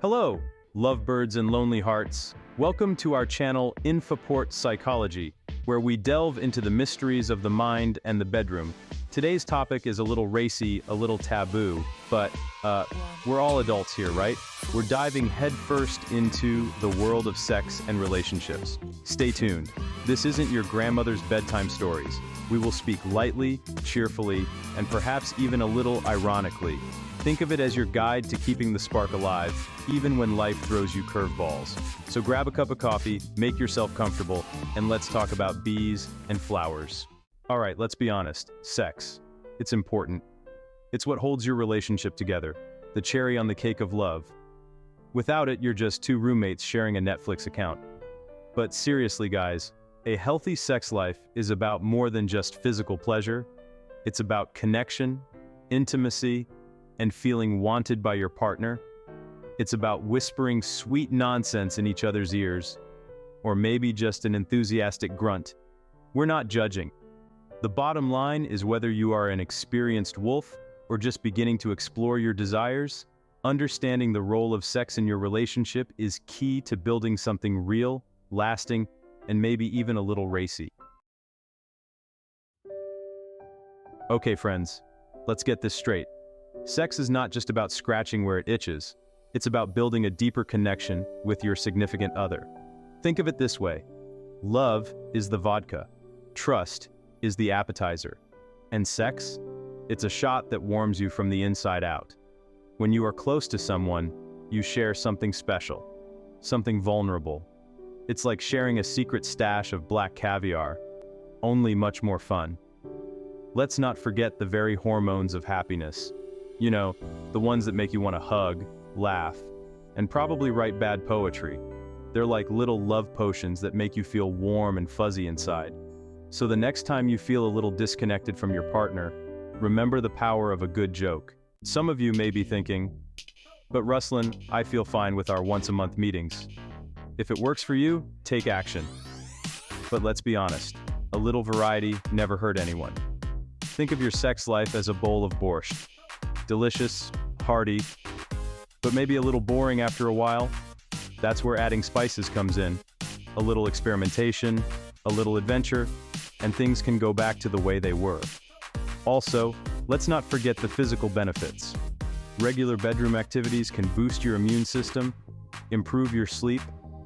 Hello, lovebirds and lonely hearts. Welcome to our channel INFAPORTPSYCHOLOGY, where we delve into the mysteries of the mind and the bedroom. Today's topic is a little racy, a little taboo, but we're all adults here, right? We're diving headfirst into the world of sex and relationships. Stay tuned. This isn't your grandmother's bedtime stories. We will speak lightly, cheerfully, and perhaps even a little ironically. Think of it as your guide to keeping the spark alive, even when life throws you curveballs. So grab a cup of coffee, make yourself comfortable, and let's talk about bees and flowers. All right, let's be honest. Sex. It's important. It's what holds your relationship together, the cherry on the cake of love. Without it, you're just two roommates sharing a Netflix account. But seriously, guys, a healthy sex life is about more than just physical pleasure. It's about connection, intimacy, and feeling wanted by your partner. It's about whispering sweet nonsense in each other's ears, or maybe just an enthusiastic grunt. We're not judging. The bottom line is whether you are an experienced wolf or just beginning to explore your desires, understanding the role of sex in your relationship is key to building something real, lasting, and maybe even a little racy. Okay, friends, let's get this straight. Sex is not just about scratching where it itches. It's about building a deeper connection with your significant other. Think of it this way. Love is the vodka. Trust is the appetizer. And sex? It's a shot that warms you from the inside out. When you are close to someone, you share something special, something vulnerable. It's like sharing a secret stash of black caviar, only much more fun. Let's not forget the very hormones of happiness. You know, the ones that make you want to hug, laugh, and probably write bad poetry. They're like little love potions that make you feel warm and fuzzy inside. So the next time you feel a little disconnected from your partner, remember the power of a good joke. Some of you may be thinking, but Ruslan, I feel fine with our once-a-month meetings. If it works for you, take action. But let's be honest, a little variety never hurt anyone. Think of your sex life as a bowl of borscht. Delicious, hearty, but maybe a little boring after a while. That's where adding spices comes in. A little experimentation, a little adventure, and things can go back to the way they were. Also, let's not forget the physical benefits. Regular bedroom activities can boost your immune system, improve your sleep,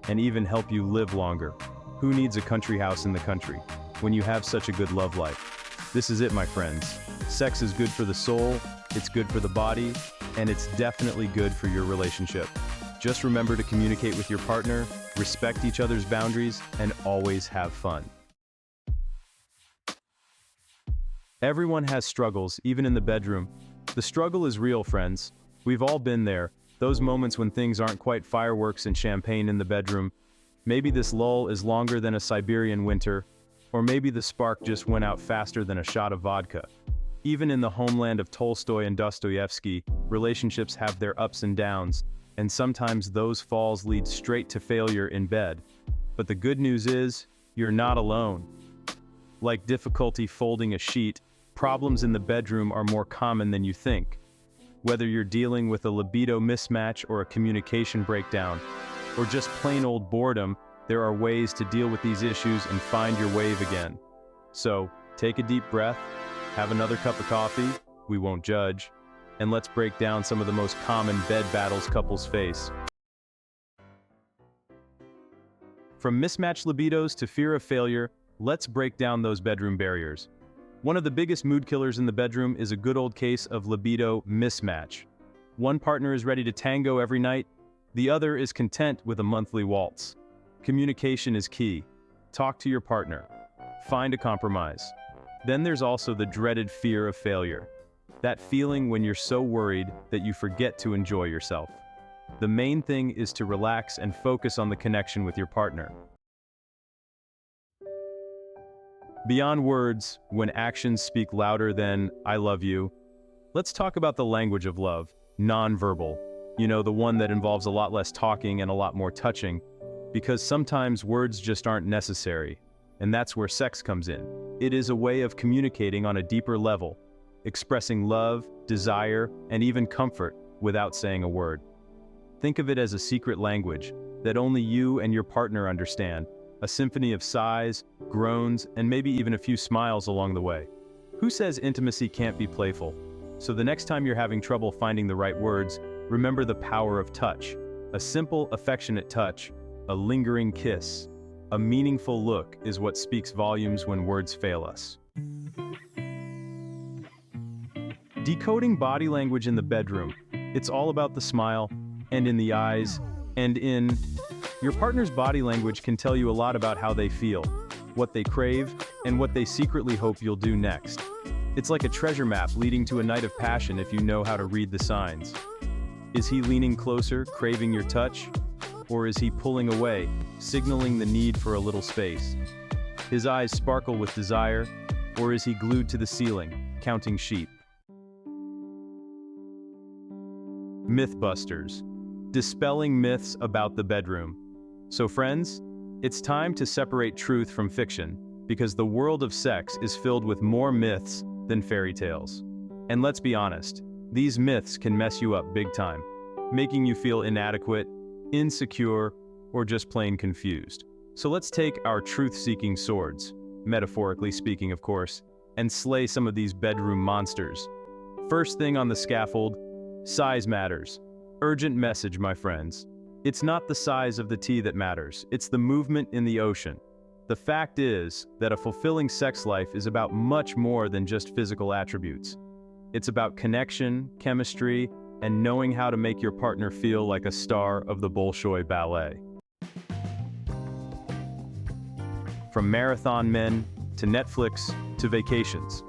and even help you live longer. Who needs a country house in the country when you have such a good love life? This is it, my friends. Sex is good for the soul, it's good for the body, and it's definitely good for your relationship. Just remember to communicate with your partner, respect each other's boundaries, and always have fun. Everyone has struggles, even in the bedroom. The struggle is real, friends. We've all been there. Those moments when things aren't quite fireworks and champagne in the bedroom. Maybe this lull is longer than a Siberian winter, or maybe the spark just went out faster than a shot of vodka. Even in the homeland of Tolstoy and Dostoevsky, relationships have their ups and downs, and sometimes those falls lead straight to failure in bed. But the good news is, you're not alone. Like difficulty folding a sheet, problems in the bedroom are more common than you think. Whether you're dealing with a libido mismatch or a communication breakdown, or just plain old boredom, there are ways to deal with these issues and find your wave again. So, take a deep breath, have another cup of coffee, we won't judge, and let's break down some of the most common bed battles couples face. From mismatched libidos to fear of failure, let's break down those bedroom barriers. One of the biggest mood killers in the bedroom is a good old case of libido mismatch. One partner is ready to tango every night, the other is content with a monthly waltz. Communication is key. Talk to your partner. Find a compromise. Then there's also the dreaded fear of failure. That feeling when you're so worried that you forget to enjoy yourself. The main thing is to relax and focus on the connection with your partner. Beyond words, when actions speak louder than "I love you," let's talk about the language of love, non-verbal. You know, the one that involves a lot less talking and a lot more touching, because sometimes words just aren't necessary, and that's where sex comes in. It is a way of communicating on a deeper level, expressing love, desire, and even comfort without saying a word. Think of it as a secret language that only you and your partner understand, a symphony of sighs, groans, and maybe even a few smiles along the way. Who says intimacy can't be playful? So the next time you're having trouble finding the right words, remember the power of touch. A simple, affectionate touch, a lingering kiss, a meaningful look is what speaks volumes when words fail us. Decoding body language in the bedroom. It's all about the smile, and in the eyes, and in... Your partner's body language can tell you a lot about how they feel, what they crave, and what they secretly hope you'll do next. It's like a treasure map leading to a night of passion if you know how to read the signs. Is he leaning closer, craving your touch? Or is he pulling away, signaling the need for a little space? His eyes sparkle with desire, or is he glued to the ceiling, counting sheep? Mythbusters. Dispelling myths about the bedroom. So friends, it's time to separate truth from fiction, because the world of sex is filled with more myths than fairy tales. And let's be honest, these myths can mess you up big time, making you feel inadequate, insecure, or just plain confused. So let's take our truth-seeking swords, metaphorically speaking of course, and slay some of these bedroom monsters. First thing on the scaffold, size matters. Urgent message, my friends. It's not the size of the tea that matters, it's the movement in the ocean. The fact is that a fulfilling sex life is about much more than just physical attributes. It's about connection, chemistry, and knowing how to make your partner feel like a star of the Bolshoi ballet. From marathon men, to Netflix, to vacations.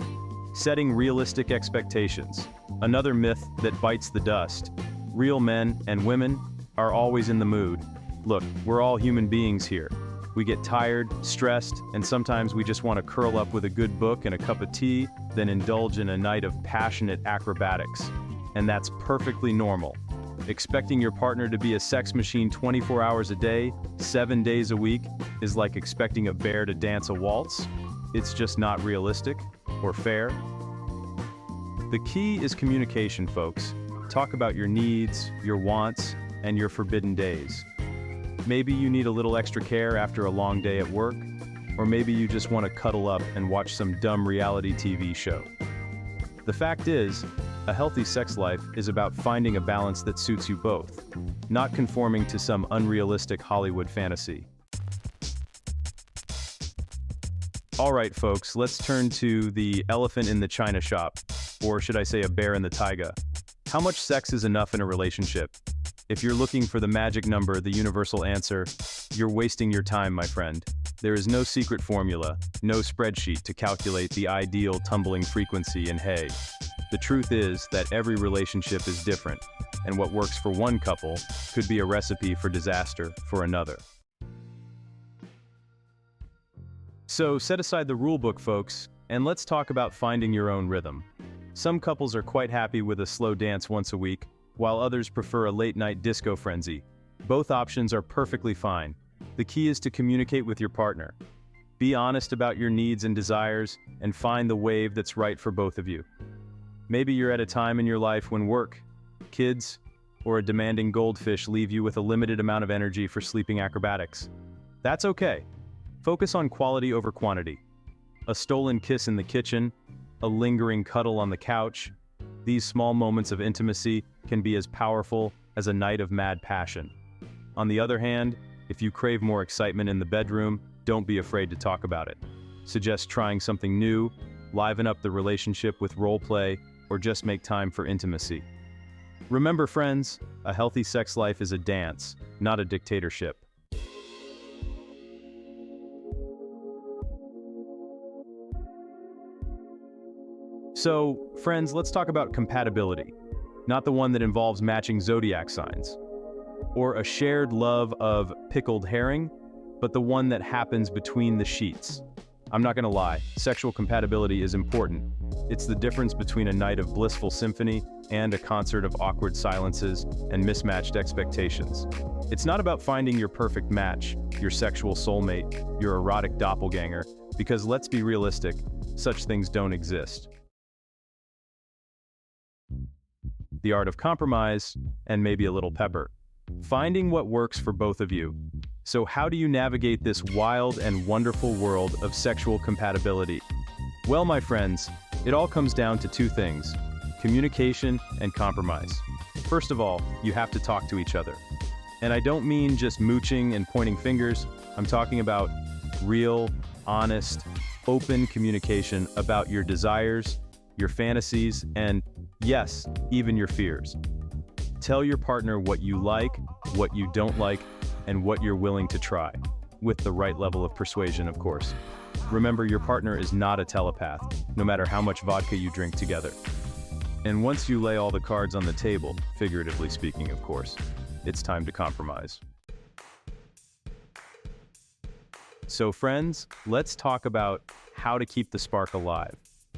Setting realistic expectations. Another myth that bites the dust. Real men and women are always in the mood. Look, we're all human beings here. We get tired, stressed, and sometimes we just want to curl up with a good book and a cup of tea, then indulge in a night of passionate acrobatics. And that's perfectly normal. Expecting your partner to be a sex machine 24 hours a day, 7 days a week, is like expecting a bear to dance a waltz. It's just not realistic or fair. The key is communication, folks. Talk about your needs, your wants, and your forbidden days. Maybe you need a little extra care after a long day at work, or maybe you just want to cuddle up and watch some dumb reality TV show. The fact is, a healthy sex life is about finding a balance that suits you both, not conforming to some unrealistic Hollywood fantasy. Alright folks, let's turn to the elephant in the china shop, or should I say a bear in the taiga. How much sex is enough in a relationship? If you're looking for the magic number, the universal answer, you're wasting your time, my friend. There is no secret formula, no spreadsheet to calculate the ideal tumbling frequency in hay. The truth is that every relationship is different, and what works for one couple could be a recipe for disaster for another. So set aside the rule book, folks, and let's talk about finding your own rhythm. Some couples are quite happy with a slow dance once a week, while others prefer a late-night disco frenzy. Both options are perfectly fine. The key is to communicate with your partner. Be honest about your needs and desires, and find the wave that's right for both of you. Maybe you're at a time in your life when work, kids, or a demanding goldfish leave you with a limited amount of energy for sleeping acrobatics. That's okay. Focus on quality over quantity. A stolen kiss in the kitchen, a lingering cuddle on the couch. These small moments of intimacy can be as powerful as a night of mad passion. On the other hand, if you crave more excitement in the bedroom, don't be afraid to talk about it. Suggest trying something new, liven up the relationship with role play, or just make time for intimacy. Remember, friends, a healthy sex life is a dance, not a dictatorship. So, friends, let's talk about compatibility. Not the one that involves matching zodiac signs, or a shared love of pickled herring, but the one that happens between the sheets. I'm not gonna lie, sexual compatibility is important. It's the difference between a night of blissful symphony and a concert of awkward silences and mismatched expectations. It's not about finding your perfect match, your sexual soulmate, your erotic doppelganger, because let's be realistic, such things don't exist. The art of compromise, and maybe a little pepper. finding what works for both of you. So how do you navigate this wild and wonderful world of sexual compatibility? Well, my friends, it all comes down to two things: communication and compromise. First of all, you have to talk to each other. And I don't mean just mooching and pointing fingers. I'm talking about real, honest, open communication about your desires, your fantasies, and yes, even your fears. Tell your partner what you like, what you don't like, and what you're willing to try, with the right level of persuasion, of course. Remember, your partner is not a telepath, no matter how much vodka you drink together. And once you lay all the cards on the table, figuratively speaking, of course, it's time to compromise. So friends, let's talk about how to keep the spark alive.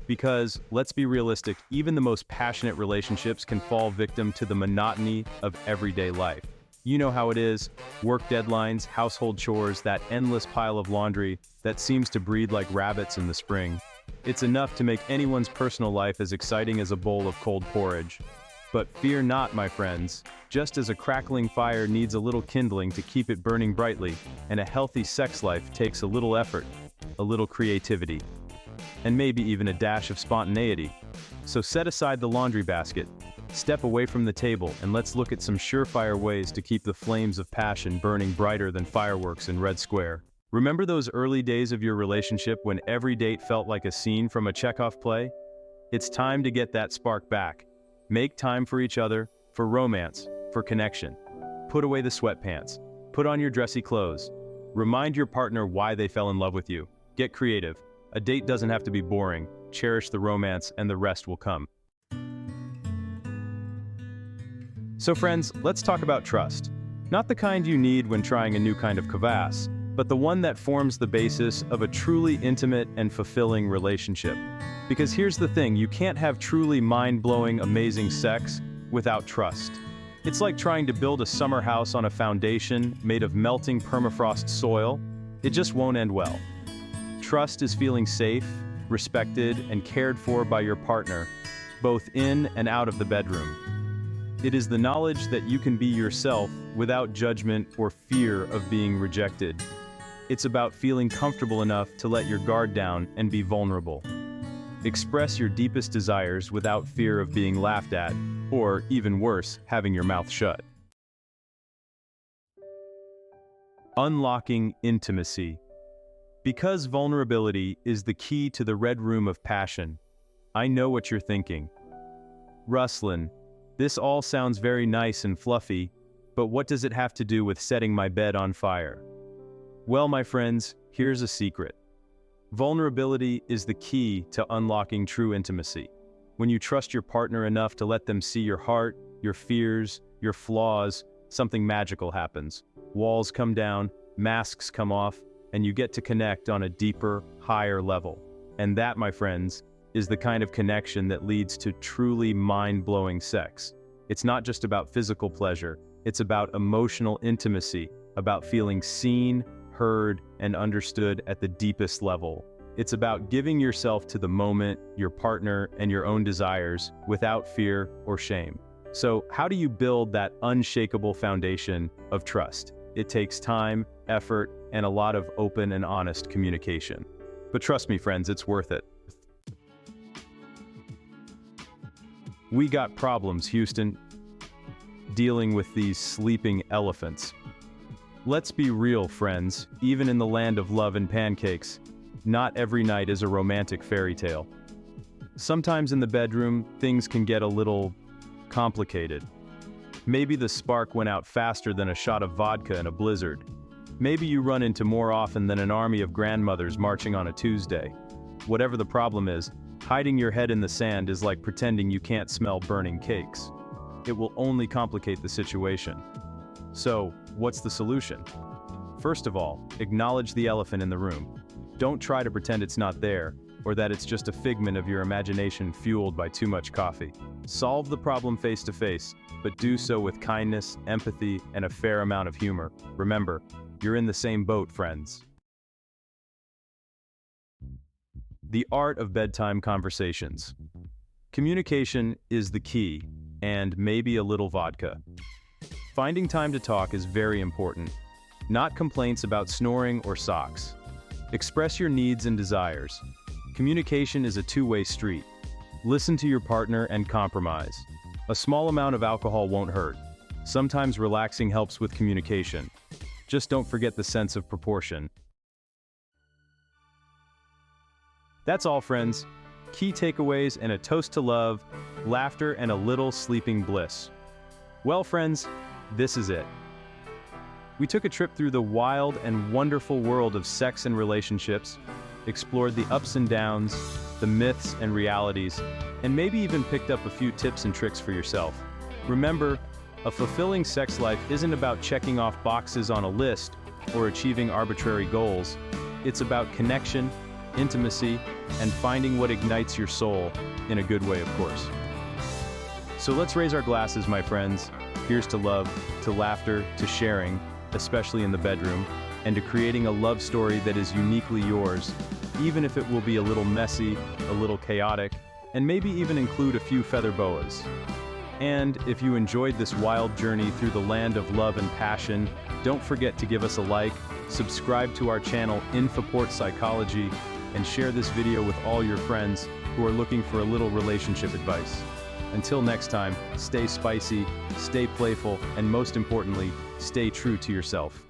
Because, let's be realistic, even the most passionate relationships can fall victim to the monotony of everyday life. You know how it is: work deadlines, household chores, that endless pile of laundry that seems to breed like rabbits in the spring. It's enough to make anyone's personal life as exciting as a bowl of cold porridge. But fear not, my friends. Just as a crackling fire needs a little kindling to keep it burning brightly, and a healthy sex life takes a little effort, a little creativity, and maybe even a dash of spontaneity. So set aside the laundry basket, step away from the table, and let's look at some surefire ways to keep the flames of passion burning brighter than fireworks in Red Square. Remember those early days of your relationship when every date felt like a scene from a Chekhov play? It's time to get that spark back. Make time for each other, for romance, for connection. Put away the sweatpants. Put on your dressy clothes. Remind your partner why they fell in love with you. Get creative. A date doesn't have to be boring. Cherish the romance, and the rest will come. So friends, let's talk about trust. Not the kind you need when trying a new kind of kvass, but the one that forms the basis of a truly intimate and fulfilling relationship. Because here's the thing, you can't have truly mind-blowing, amazing sex without trust. It's like trying to build a summer house on a foundation made of melting permafrost soil. It just won't end well. Trust is feeling safe, respected, and cared for by your partner, both in and out of the bedroom. It is the knowledge that you can be yourself without judgment or fear of being rejected. It's about feeling comfortable enough to let your guard down and be vulnerable. Express your deepest desires without fear of being laughed at, or, even worse, having your mouth shut. Unlocking intimacy. Because vulnerability is the key to the red room of passion, I know what you're thinking. Ruslan, this all sounds very nice and fluffy, but what does it have to do with setting my bed on fire? Well, my friends, here's a secret. Vulnerability is the key to unlocking true intimacy. When you trust your partner enough to let them see your heart, your fears, your flaws, something magical happens. Walls come down, masks come off, and you get to connect on a deeper, higher level. And that, my friends, is the kind of connection that leads to truly mind-blowing sex. It's not just about physical pleasure, it's about emotional intimacy, about feeling seen, heard, and understood at the deepest level. It's about giving yourself to the moment, your partner, and your own desires without fear or shame. So, how do you build that unshakable foundation of trust? It takes time, effort, and a lot of open and honest communication. But trust me, friends, it's worth it. We got problems, Houston, dealing with these sleeping elephants. Let's be real, friends, even in the land of love and pancakes, not every night is a romantic fairy tale. Sometimes in the bedroom, things can get a little complicated. Maybe the spark went out faster than a shot of vodka in a blizzard. Maybe you run into more often than an army of grandmothers marching on a Tuesday. Whatever the problem is, hiding your head in the sand is like pretending you can't smell burning cakes. It will only complicate the situation. So, what's the solution? First of all, acknowledge the elephant in the room. Don't try to pretend it's not there, or that it's just a figment of your imagination fueled by too much coffee. Solve the problem face to face, but do so with kindness, empathy, and a fair amount of humor. Remember, you're in the same boat, friends. The art of bedtime conversations. Communication is the key, and maybe a little vodka. Finding time to talk is very important. Not complaints about snoring or socks. Express your needs and desires. Communication is a two-way street. Listen to your partner and compromise. A small amount of alcohol won't hurt. Sometimes relaxing helps with communication. Just don't forget the sense of proportion. That's all, friends. Key takeaways and a toast to love, laughter, and a little sleeping bliss. Well, friends, this is it. We took a trip through the wild and wonderful world of sex and relationships, explored the ups and downs, the myths and realities, and maybe even picked up a few tips and tricks for yourself. Remember, a fulfilling sex life isn't about checking off boxes on a list or achieving arbitrary goals. It's about connection, intimacy, and finding what ignites your soul, in a good way, of course. So let's raise our glasses, my friends. Here's to love, to laughter, to sharing, especially in the bedroom, and to creating a love story that is uniquely yours, even if it will be a little messy, a little chaotic, and maybe even include a few feather boas. And if you enjoyed this wild journey through the land of love and passion, don't forget to give us a like, subscribe to our channel INFAPORTPSYCHOLOGY, and share this video with all your friends who are looking for a little relationship advice. Until next time, stay spicy, stay playful, and most importantly, stay true to yourself.